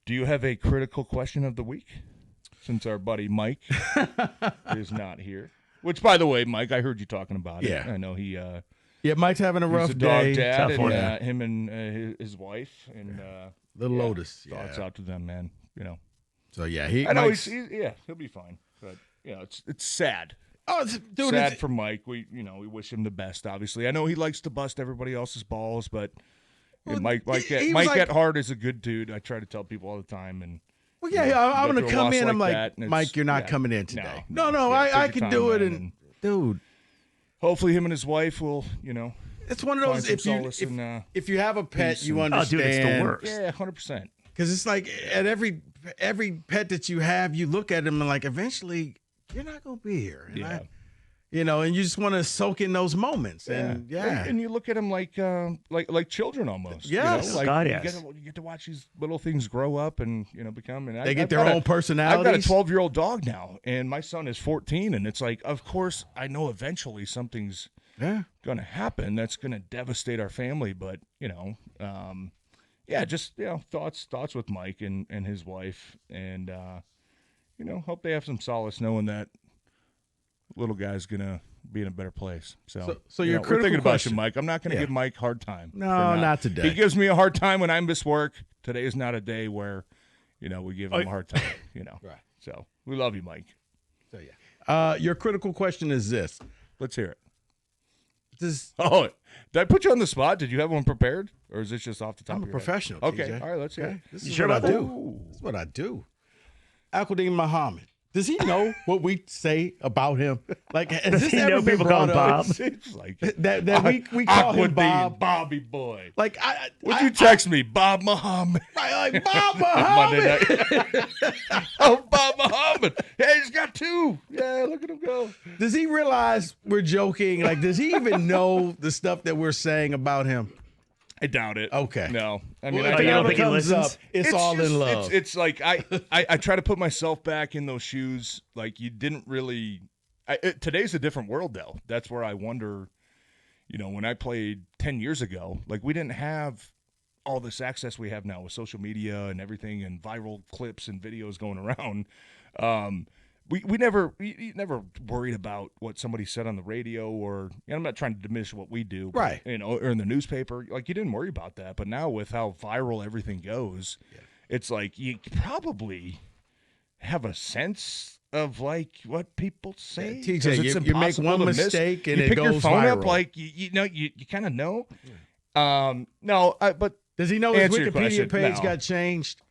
Do you have a critical question of the week? Since our buddy Mike is not here. Which, by the way, Mike, I heard you talking about it. Yeah. I know he. Mike's having a rough he's a dog day. dad, Tough and one. him and his wife and Little Lotus. Thoughts out to them, man. So yeah, I know he'll be fine, but it's sad. Oh, dude, sad for Mike. We wish him the best. Obviously, I know he likes to bust everybody else's balls, but Mike at heart is a good dude. I try to tell people all the time, and I'm going to come in. I'm like, Mike, you're not coming in today. No, I can do it, and dude. Hopefully, him and his wife will, It's one of those. If you have a pet, you understand. Oh, dude, it's the worst. Yeah, 100%. Because it's like at every pet that you have, you look at them and like, eventually, you're not gonna be here. And and you just want to soak in those moments. And and you look at them like children almost. Yes, God, you get to watch these little things grow up and become. And they get their own personalities. I've got a 12-year-old dog now, and my son is 14, and it's like, of course, I know eventually something's going to happen that's going to devastate our family, but just thoughts with Mike and his wife, and hope they have some solace knowing that little guy's gonna be in a better place. So you're we're thinking question. about you, Mike. I'm not gonna give Mike a hard time. No, not today. He gives me a hard time when I miss work. Today is not a day where we give him a hard time. Right. So we love you, Mike. So your critical question is this. Let's hear it. Does did I put you on the spot? Did you have one prepared, or is this just off the top? I'm of a your professional. Head? Okay, TJ. all right, let's hear it. This is what I do. This is what I do. Aquadine Muhammad. Does he know what we say about him? Like, has this ever been people call him brought up? Bob? It's like that we call him Bob. Bobby boy. Like, would you text me, Bob Muhammad? Right, like Bob Muhammad. Oh, Bob Muhammad. Yeah, he's got two. Yeah, look at him go. Does he realize we're joking? Like, does he even know the stuff that we're saying about him? I doubt it. Okay. No. I Well, mean, if you it don't ever think he comes listens? up, it's all just, in love. It's like I try to put myself back in those shoes. Like, you didn't really today's a different world, though. That's where I wonder, when I played 10 years ago, like, we didn't have all this access we have now with social media and everything and viral clips and videos going around. We never worried about what somebody said on the radio, or I'm not trying to diminish what we do, but, right? Or in the newspaper, like, you didn't worry about that. But now with how viral everything goes, it's like you probably have a sense of like what people say. Yeah, TJ, you make one mistake and you it pick goes your phone viral. up, like you kind of know. No, but does he know his answer your Wikipedia question. page No. got changed?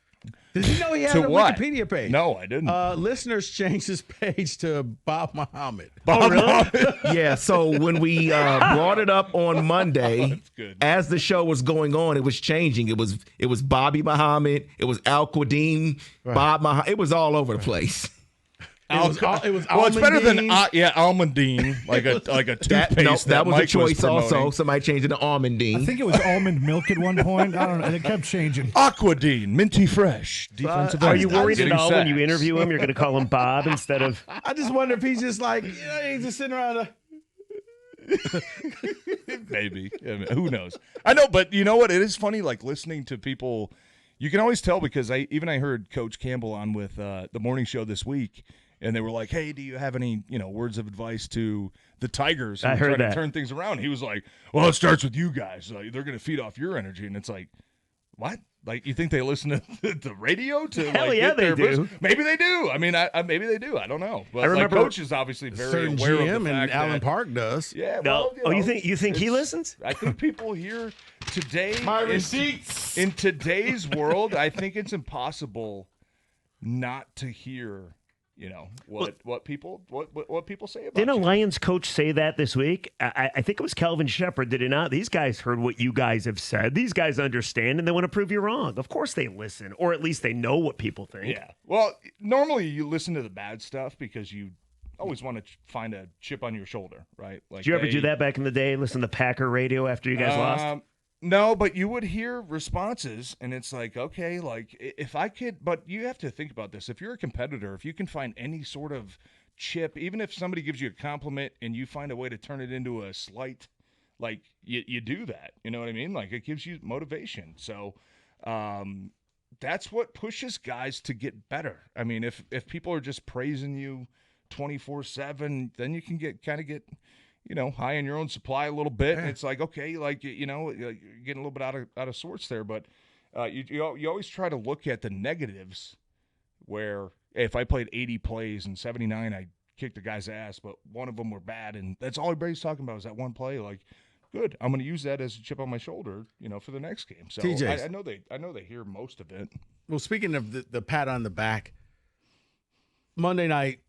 Does he know he had To a what? Wikipedia page? No, I didn't. Listeners changed his page to Bob Muhammad. Bob Muhammad. Yeah, so when we brought it up on Monday, as the show was going on, it was changing. It was Bobby Muhammad, it was Al Quadine, Bob Muhammad. It was all over the place. It was well, it's better than Almondine. Almondine, like a toothpaste. That was Mike a choice promoting. also. Somebody changed it to Almondine. I think it was almond milk at one point. I don't know. And it kept changing. Aquadine, minty fresh, defensive. Are you worried at Getting all when you sacks. interview him? You're going to call him Bob instead of. I just wonder if he's just like, he's just sitting around. Maybe. I mean, who knows? I know, but you know what? It is funny, like, listening to people. You can always tell, because I heard Coach Campbell on with the morning show this week, and they were like, "Hey, do you have any words of advice to the Tigers who I are heard trying that. to turn things around?" He was like, "Well, it starts with you guys. They're going to feed off your energy." And it's like, what? Like, you think they listen to the radio to Hell like, yeah, get their they do. boost? Maybe they do. I mean, maybe they do. I don't know. But I remember Coach is obviously very Certain aware GM of the and fact Allen that, Park does. Yeah. No. Well, You think he listens? I think people here today. My receipts. In today's world, I think it's impossible not to hear, what people say about Didn't a you. Lions coach say that this week? I think it was Kelvin Shepard. Did it not? These guys heard what you guys have said. These guys understand, and they want to prove you wrong. Of course they listen, or at least they know what people think. Yeah. Well, normally you listen to the bad stuff because you always want to find a chip on your shoulder, right? Like, Did you ever do that back in the day? Listen to Packer radio after you guys lost? No, but you would hear responses, and it's like, okay, like, if I could, but you have to think about this. If you're a competitor, if you can find any sort of chip, even if somebody gives you a compliment and you find a way to turn it into a slight, like, you do that. You know what I mean? Like, it gives you motivation. So that's what pushes guys to get better. I mean, if people are just praising you 24/7, then you can get high on your own supply a little bit. And it's like, okay, like, you're getting a little bit out of sorts there. But you always try to look at the negatives where if I played 80 plays and 79, I kicked a guy's ass, but one of them were bad. And that's all everybody's talking about is that one play. Like, good. I'm going to use that as a chip on my shoulder, for the next game. So I know they hear most of it. Well, speaking of the pat on the back, Monday night,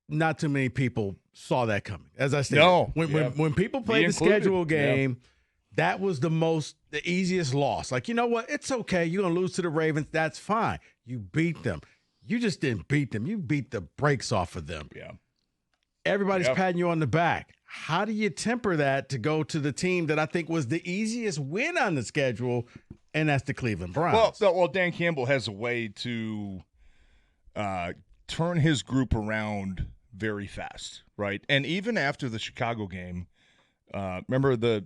not too many people saw that coming. As I said, when people play the schedule game, that was the easiest loss. Like, you know what? It's okay. You're going to lose to the Ravens. That's fine. You beat them. You just didn't beat them. You beat the brakes off of them. Yeah. Everybody's patting you on the back. How do you temper that to go to the team that I think was the easiest win on the schedule, and that's the Cleveland Browns? Well, Dan Campbell has a way to turn his group around very fast, right? And even after the Chicago game, remember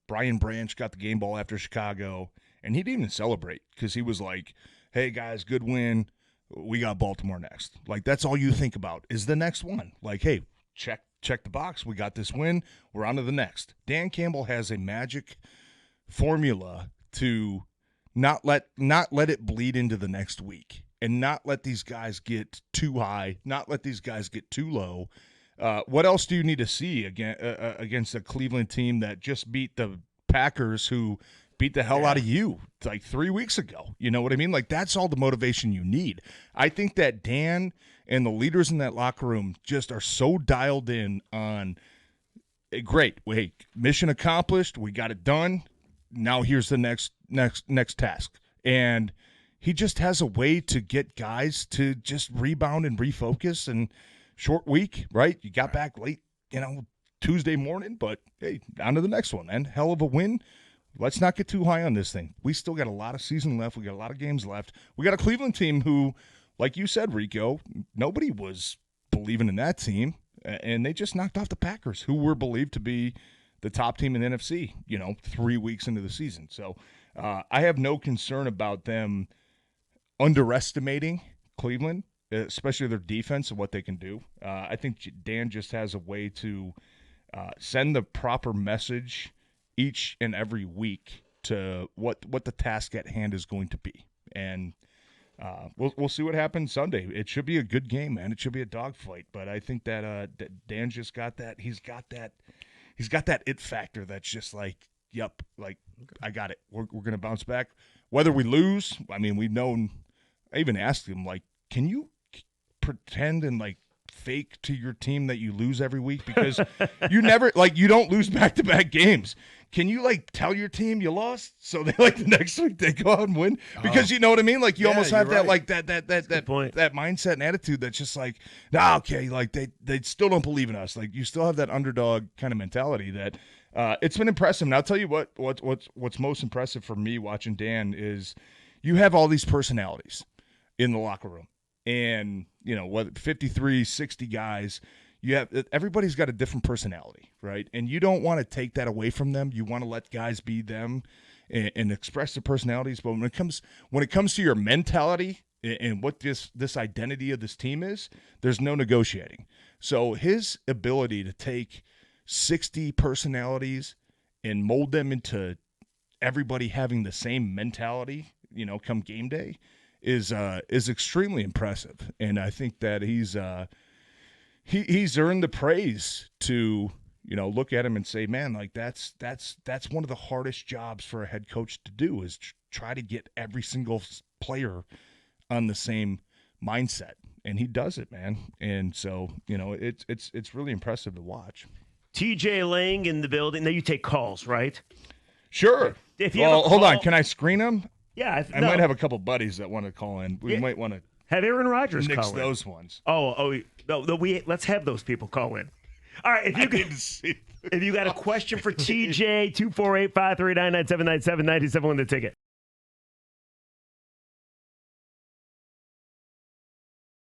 Brian Branch got the game ball after Chicago, and he didn't even celebrate because he was like, hey, guys, good win. We got Baltimore next. Like, that's all you think about is the next one. Like, hey, check the box. We got this win. We're on to the next. Dan Campbell has a magic formula to not let it bleed into the next week and not let these guys get too high, not let these guys get too low. What else do you need to see against a Cleveland team that just beat the Packers, who beat the hell out of you like 3 weeks ago? You know what I mean? Like, that's all the motivation you need. I think that Dan and the leaders in that locker room just are so dialed in on, great, wait, mission accomplished. We got it done. Now here's the next task. And he just has a way to get guys to just rebound and refocus. And short week, right? You got back late, Tuesday morning, but hey, on to the next one, man. Hell of a win. Let's not get too high on this thing. We still got a lot of season left. We got a lot of games left. We got a Cleveland team who, like you said, Rico, nobody was believing in that team, and they just knocked off the Packers, who were believed to be the top team in the NFC, 3 weeks into the season. So I have no concern about them underestimating Cleveland, especially their defense and what they can do. I think Dan just has a way to send the proper message each and every week to what the task at hand is going to be. And we'll see what happens Sunday. It should be a good game, man. It should be a dogfight. But I think that Dan just got that. He's got that it factor that's just like, yep, like, I got it. We're going to bounce back. Whether we lose, I mean, we've known – I even asked him, like, can you pretend and, like, fake to your team that you lose every week? Because you never – like, you don't lose back-to-back games. Can you, like, tell your team you lost so they, like, the next week they go out and win? Because you know what I mean? Like, you almost have that, right, like, that mindset and attitude that's just like, nah, okay, like, they still don't believe in us. Like, you still have that underdog kind of mentality that it's been impressive. And I'll tell you what's most impressive for me watching Dan is you have all these personalities in the locker room. And, 53, 60 guys – everybody's got a different personality, right? And you don't want to take that away from them. You want to let guys be them and express their personalities. But when it comes to your mentality and what this identity of this team is, there's no negotiating. So his ability to take 60 personalities and mold them into everybody having the same mentality, come game day, is extremely impressive. And I think that he's earned the praise to, look at him and say, man, like that's one of the hardest jobs for a head coach to do is try to get every single player on the same mindset. And he does it, man. And so, it's really impressive to watch. TJ Lang in the building. Now you take calls, right? Sure. Hold on. Can I screen them? Yeah. I might have a couple buddies that want to call in. We might want to have Aaron Rodgers nix call in. those ones. No, let's have those people call in. All right, if you got a question for TJ, 248-539-9797, 97 on the ticket.